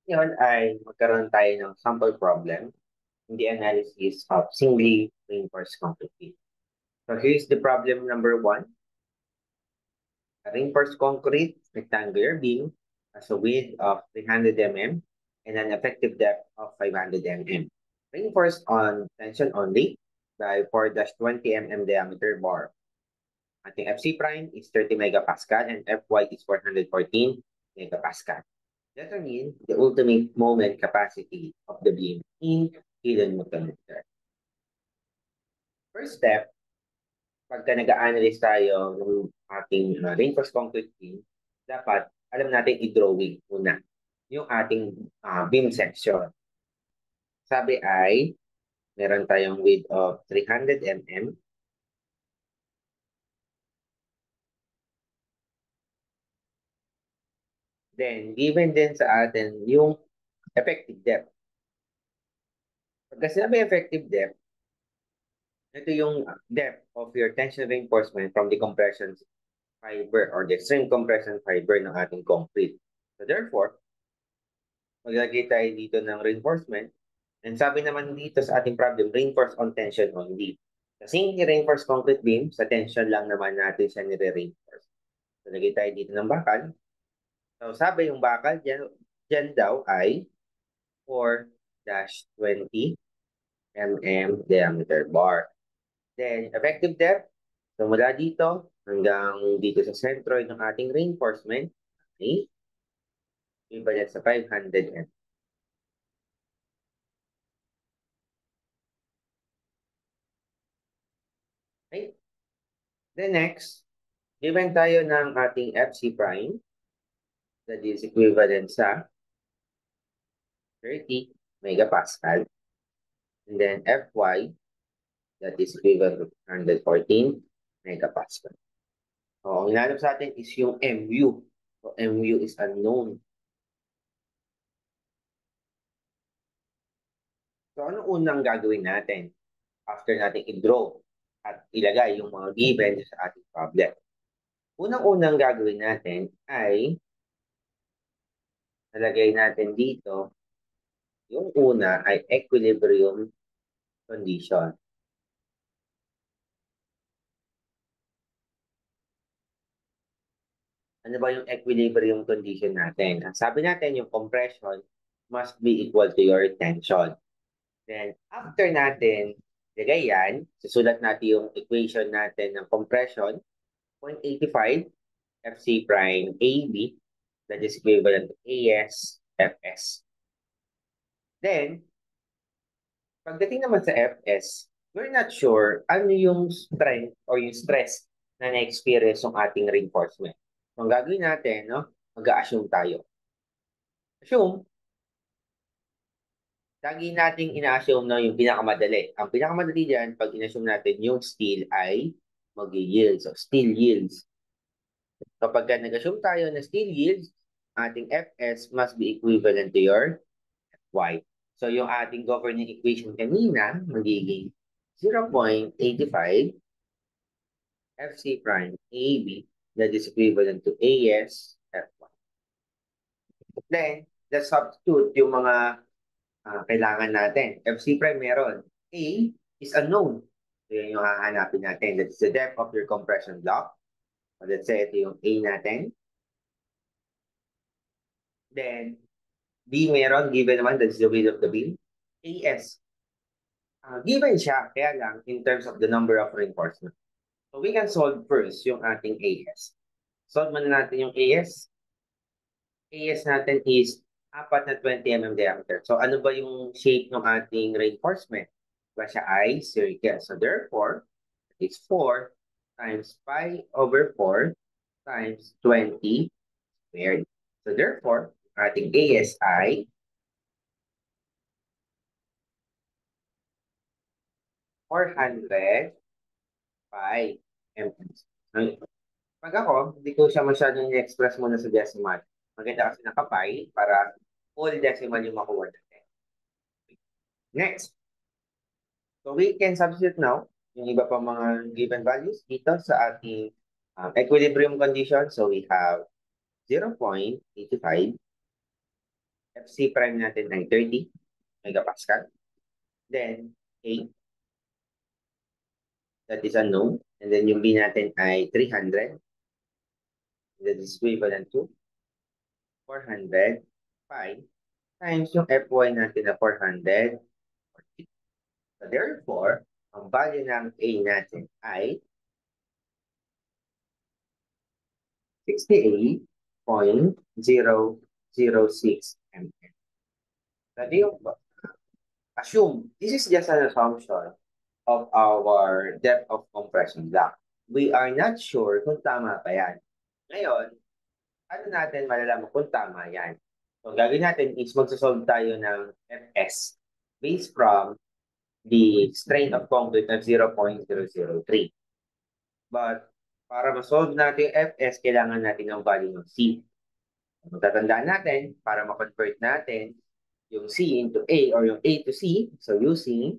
Ngayon ay magkaroon tayo ng sample problem in the analysis of singly reinforced concrete. So here's the problem number 1. A reinforced concrete rectangular beam has a width of 300 mm and an effective depth of 500 mm. Reinforced on tension only by 4-20 mm diameter bar. Ating FC prime is 30 megapascal and Fy is 414 megapascal. Determine the ultimate moment capacity of the beam in kilonewton meter. First step, pagka nag-a-analyze tayo ng ating reinforced concrete beam, dapat alam natin i-drawing muna yung ating beam section. Sabi ay, meron tayong width of 300 mm. Then, given din sa atin yung effective depth. Pagka sinabi effective depth, ito yung depth of your tension reinforcement from the compression fiber or the extreme compression fiber ng ating concrete. So therefore, maglagay tayo dito ng reinforcement. And sabi naman dito sa ating problem, reinforce on tension only. Kasi i-reinforce concrete beam, sa tension lang naman natin siya nire-reinforce. So lagay tayo dito ng bakal. So sabi yung bakal, dyan daw ay 4-20 mm diameter bar. Then, effective depth, so mula dito hanggang dito sa sentro ng ating reinforcement, okay, equivalent sa 500 mm. Okay? Then next, given tayo ng ating FC prime, that is equivalent sa 30 megapascal. And then Fy, that is equivalent to 114 megapascal. So, ang inanap sa atin is yung Mu. So, Mu is unknown. So, ano unang gagawin natin after natin i-draw at ilagay yung mga given sa ating problem? Unang-unang gagawin natin ay nalagay natin dito yung una ay equilibrium condition. Ano ba yung equilibrium condition natin? Ang sabi natin, yung compression must be equal to your tension. Then, after natin lagay yan, susulat natin yung equation natin ng compression, 0.85 FC prime AB, that is equivalent to AS FS. Then, pagdating naman sa FS, we're not sure ano yung strength or yung stress na na-experience ng ating reinforcement. So, ang gagawin natin, no, mag-a-assume tayo. Assume, lagi nating ina-assume no, yung pinakamadali. Ang pinakamadali dyan, pag in-assume natin yung steel ay mag-yield. So, steel yields. Kapag nag-assume tayo na steel yields, ating Fs must be equivalent to your Fy. So, yung ating governing equation kanina, magiging 0.85 Fc prime AB that is equivalent to AS Fy. Then, let's substitute yung mga kailangan natin. FC prime meron. A is unknown. So, yun yung hahanapin natin. That's the depth of your compression block. So, let's say ito yung A natin. Then, B meron. Given naman, that's the width of the beam. AS. Given siya, kaya lang, in terms of the number of reinforcement. So, we can solve first yung ating AS. Solve muna natin yung AS. AS natin is 4 na 20 mm diameter. So, ano ba yung shape ng ating reinforcement? Diba siya ay circle. So, therefore, it's 4 times pi over 4 times 20 squared. So, therefore, ating ASI 400 pi mm. Pag ako, hindi ko siya masyadong i-express muna sa decimal. Maganda kasi naka-pi para full decimal yung makuha natin. Next. So, we can substitute now yung iba pa mga given values dito sa ating equilibrium condition. So, we have 0.85 FC prime natin ay 30 megapascal. Then, A, that is unknown. And then yung B natin ay 300. That is equivalent to 400 pi times yung Fy natin na 400. So therefore, ang value ng A natin ay 68.006 mm. Sabi yung, assume, this is just an assumption of our depth of compression block. We are not sure kung tama pa yan. Ngayon, ano natin malalaman kung tama yan? So, ang gagawin natin is magsasolve tayo ng Fs based from the strain of concrete of 0.003. But, para ma-solve natin yung Fs, kailangan natin ng value ng C. Matatandaan natin, para ma-convert natin yung C into A or yung A to C, so using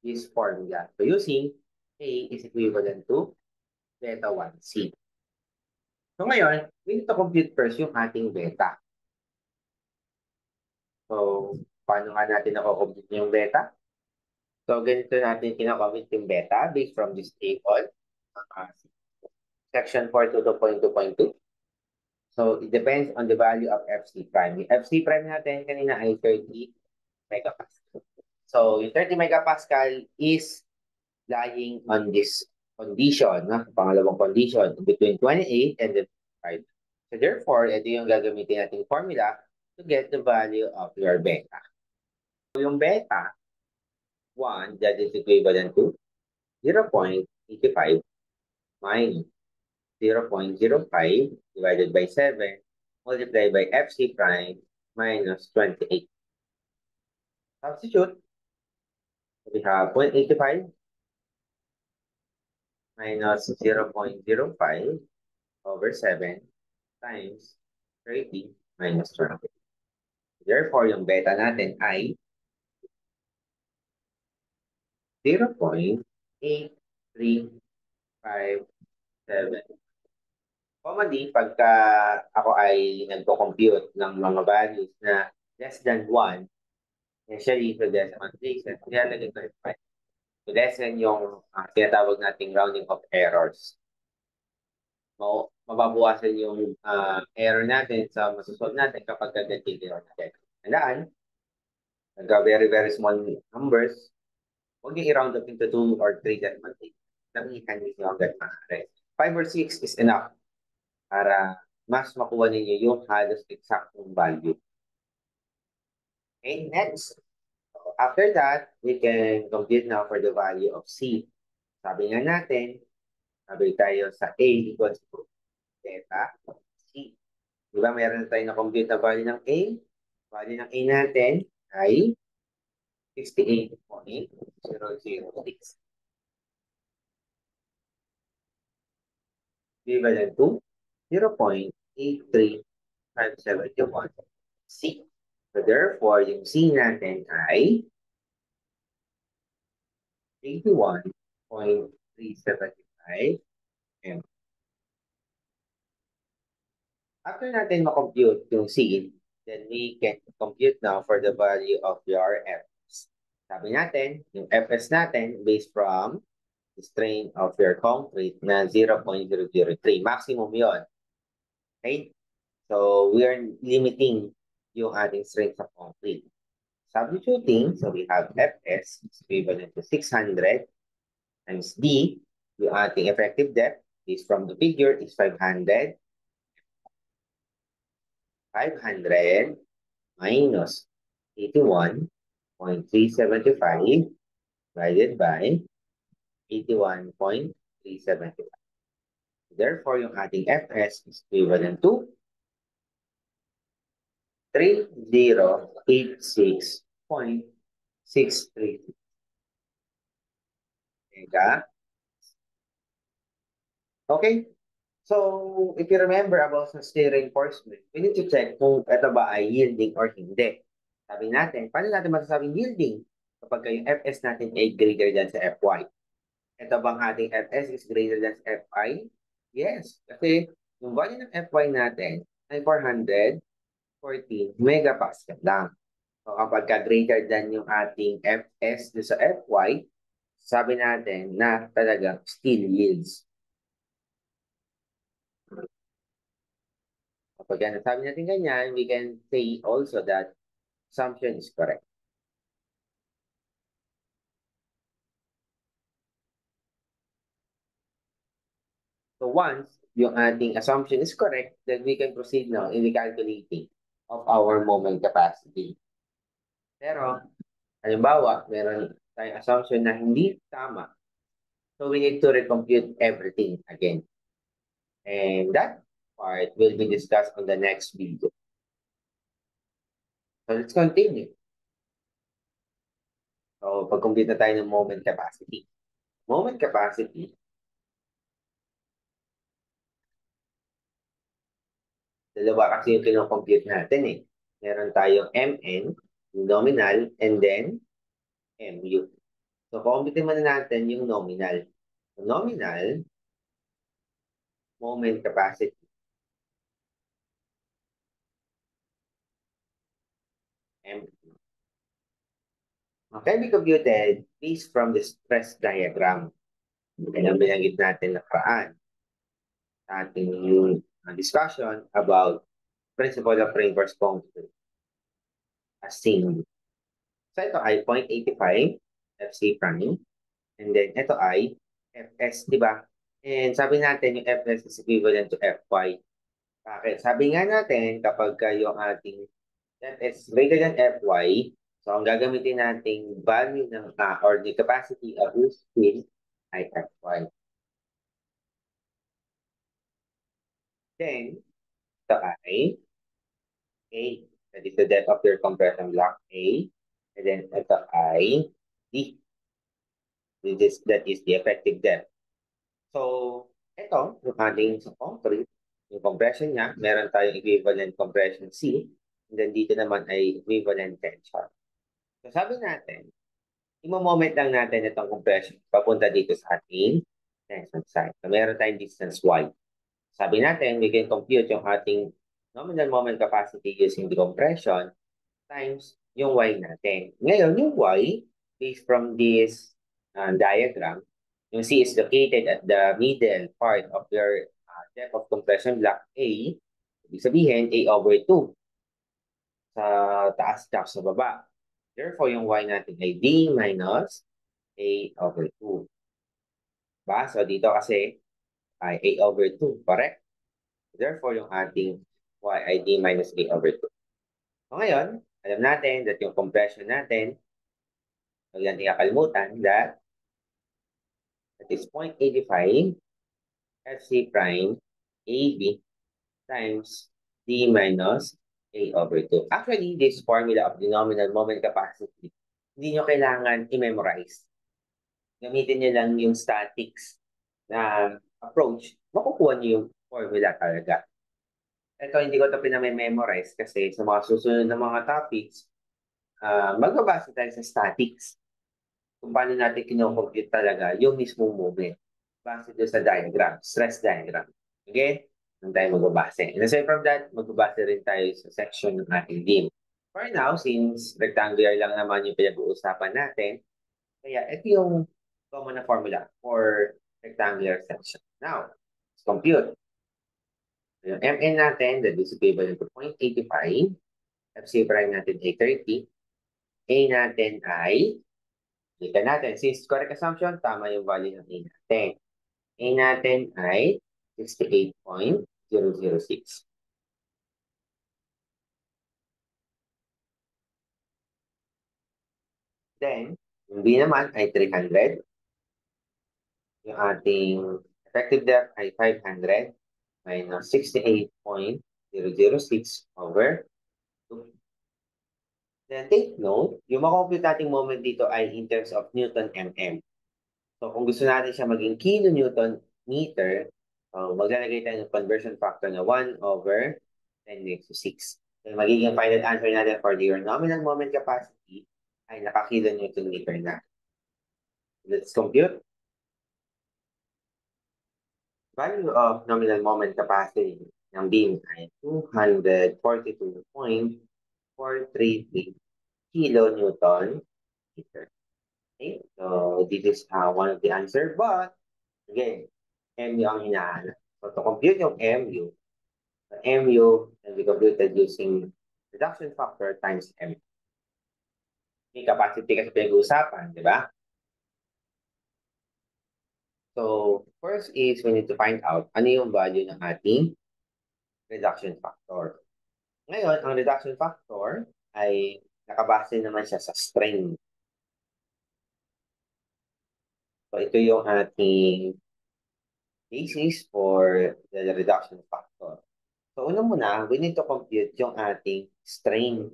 this formula. So, using A is equivalent to beta 1C. So, ngayon, we need to compute first yung ating beta. So, paano nga natin nako-compute yung beta? So, ganito natin kinakompute yung beta based from this table. Section 422.2.2. So, it depends on the value of FC prime. Yung FC prime natin kanina ay 30 megapascal. So, yung 30 megapascal is lying on this condition, pangalawang condition, between 28 and 5. So, therefore, ito yung gagamitin nating formula to get the value of your beta. So, yung beta, 1, that is equivalent to 0.85 minus 0.05 divided by 7 multiplied by FC prime minus 28. Substitute. We have 0.85 minus 0.05 over 7 times 30 minus 20. Therefore, yung beta natin ay 0.8357. Commonly, pagka ako ay nagko-compute ng mga values na less than 1, usually sa decimal places, nilalagay ko yung 5. To lessen yung tinatawag nating rounding of errors. Mababawasan yung error natin sa masusolve natin kapag nag-figure natin. Tandaan, very, very small numbers, huwag yung i-round up into 2 or 3 decimal places. Namihan nyo hanggang maaari. 5 or 6 is enough para mas makuha ninyo yung halos exactong value. Okay, next. So after that, we can compute now for the value of C. Sabi nga natin, sabi tayo sa A equals to beta C. Diba meron tayo na-compute na value ng A? Value ng A natin ay 68.006. Equivalent to 0.83571 C. So therefore, yung C natin ay 81.375 M. After natin ma-compute yung C, then we can compute now for the value of your Fs. Sabi natin, yung Fs natin based from the strain of your concrete na 0.003. Maximum yon. Okay? So, we are limiting yung ating strength of concrete. Substituting, so we have Fs is equivalent to 600 times D, yung ating effective depth is from the figure is 500. 500 minus 81.375 divided by 81.375. Therefore, yung ating Fs is equivalent to 3086.63. Okay? So, if you remember about sa steel reinforcement, we need to check kung ito ba ay yielding or hindi. Sabi natin, paano natin masasabing yielding? Kapag yung Fs natin ay greater than sa Fy. Ito bang ating Fs is greater than Fy? Yes. Kasi yung value ng Fy natin ay 400. 14 megapascal lang. So kapag greater than yung ating Fs do sa Fy, sabi natin na talagang steel yields. Kapag nasabi natin ganyan, we can say also that assumption is correct. So once yung ating assumption is correct, then we can proceed now in the calculating of our moment capacity. Pero, halimbawa, meron tayong assumption na hindi tama. So we need to recompute everything again. And that part will be discussed on the next video. So let's continue. So pag-complete na tayo ng moment capacity. Moment capacity, dalawa kasi yung kinocompute natin eh. Meron tayong MN, nominal, and then MU. So, compute muna natin yung nominal. So, nominal, moment capacity, MU. Can be computed based from the stress diagram. Kaya binanggit natin nakaraan sa ating discussion about principle of reinforced concrete as seen. So, ito ay 0.85 FC prime. And then, ito ay Fs, di ba? And sabi natin yung Fs is equivalent to Fy. Bakit? Sabi nga natin, kapag yung ating Fs greater than Fy, so ang gagamitin nating value ng or the capacity of this steel ay Fy. Then, ito ay A. That is the depth of your compression block, A. And then, ito ay D. That is the effective depth. So, ito, yung ating sa concrete, yung compression niya, meron tayong equivalent compression C. And then dito naman ay equivalent tension. So, sabi natin, i-moment lang natin itong compression papunta dito sa ating tension side. So, meron tayong distance Y. Sabi natin, we can compute yung ating nominal moment capacity using the compression times yung Y natin. Ngayon, yung Y, based from this diagram, yung C is located at the middle part of your depth of compression block A. Ibig sabihin, A over 2 sa taas at sa baba. Therefore, yung Y natin ay D minus A over 2. Diba? So, dito kasi ay A over 2, correct? Therefore, yung ating Y ay D minus A over 2. So, ngayon, alam natin that yung compression natin, huwag yan ikakalimutan that is 0.85 FC prime AB times D minus A over 2. Actually, this formula of the nominal moment capacity, hindi nyo kailangan i-memorize. Gamitin nyo lang yung statics na approach, makukuha nyo yung formula talaga. Ito, hindi ko ito pinamemorize kasi sa mga susunod na mga topics, magbabasa tayo sa statics. Kung paano natin kinocompute talaga yung mismong movement. Base doon sa diagram, stress diagram. Okay? Doon tayo magbabase. And aside from that, magbabase rin tayo sa section ng ating beam. For now, since rectangular lang naman yung pinag-uusapan natin, kaya ito yung common na formula for rectangular section. Now, let's compute. Yung Mn natin, that is equivalent to 0.85. FC prime natin ay 30. A natin ay, kita natin, since correct assumption, tama yung value ng A natin. A natin ay 68.006. Then, yung B naman ay 300. Yung ating effective depth ay 500 minus 68.006 over 2. Then take note, yung makompute nating moment dito ay in terms of Newton mm. So kung gusto natin siya maging kilonewton meter, maglalagay tayo ng conversion factor na 1 over 10 raised to 6. So magiging final answer natin for your nominal moment capacity ay naka-kilonewton meter na. Let's compute. Value of nominal moment capacity ng beam ay 242.433 kilonewton meter. Okay? So, this is one of the answer. But, again, MU ang hinahanap. So, to compute yung MU, the MU can be computed using reduction factor times M. May capacity kasi pinag-uusapan, di ba? So, first is we need to find out ano yung value ng ating reduction factor. Ngayon, ang reduction factor ay nakabase naman siya sa strain. So, ito yung ating basis for the reduction factor. So, una muna, we need to compute yung ating strain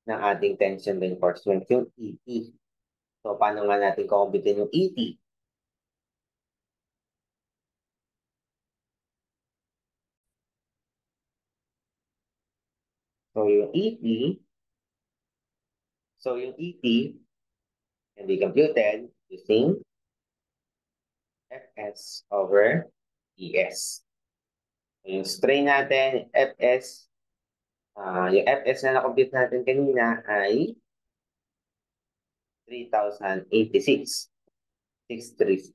ng ating tension reinforcement, yung ET. So, paano nga natin kukumpitin yung ET? So, yung ET, can be computed using Fs over Es. So, yung strain natin, Fs, yung Fs na na-compute natin kanina ay 3,086. 636.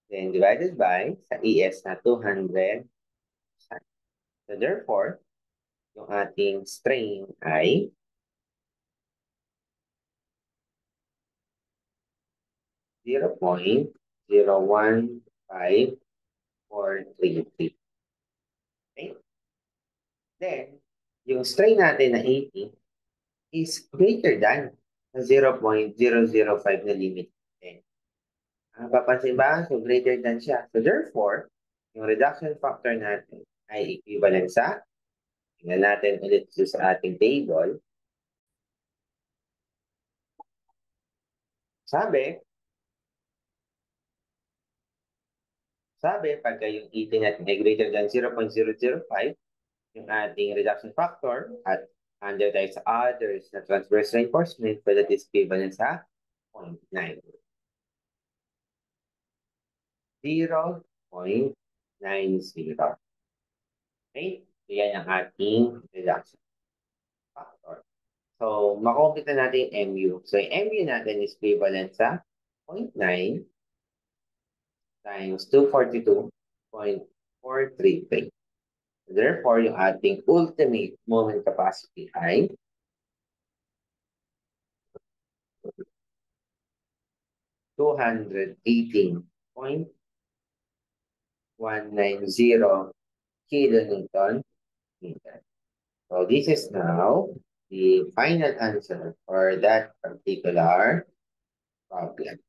Then divided by sa ES na 200. So therefore, yung ating strain ay 0.015433. Okay? Then, yung strain natin na 80 is greater than 0.005 na limit. Okay? Papansin ba? So greater than siya. So therefore, yung reduction factor natin ay equivalent sa, tingnan natin ulit sa ating table. Sabi, pagka yung ET natin ay greater than 0.005, yung ating reduction factor at under tayo sa others na transverse reinforcement, but that is equivalent sa 0.9. 0.90. Okay? So, yan ang ating reduction factor. So, makumpita natin yung MU. So, yung MU natin is equivalent sa 0.9 times 242.433. Therefore, yung ating ultimate moment capacity ay 218.190 kilonewton meter. So this is now the final answer for that particular problem.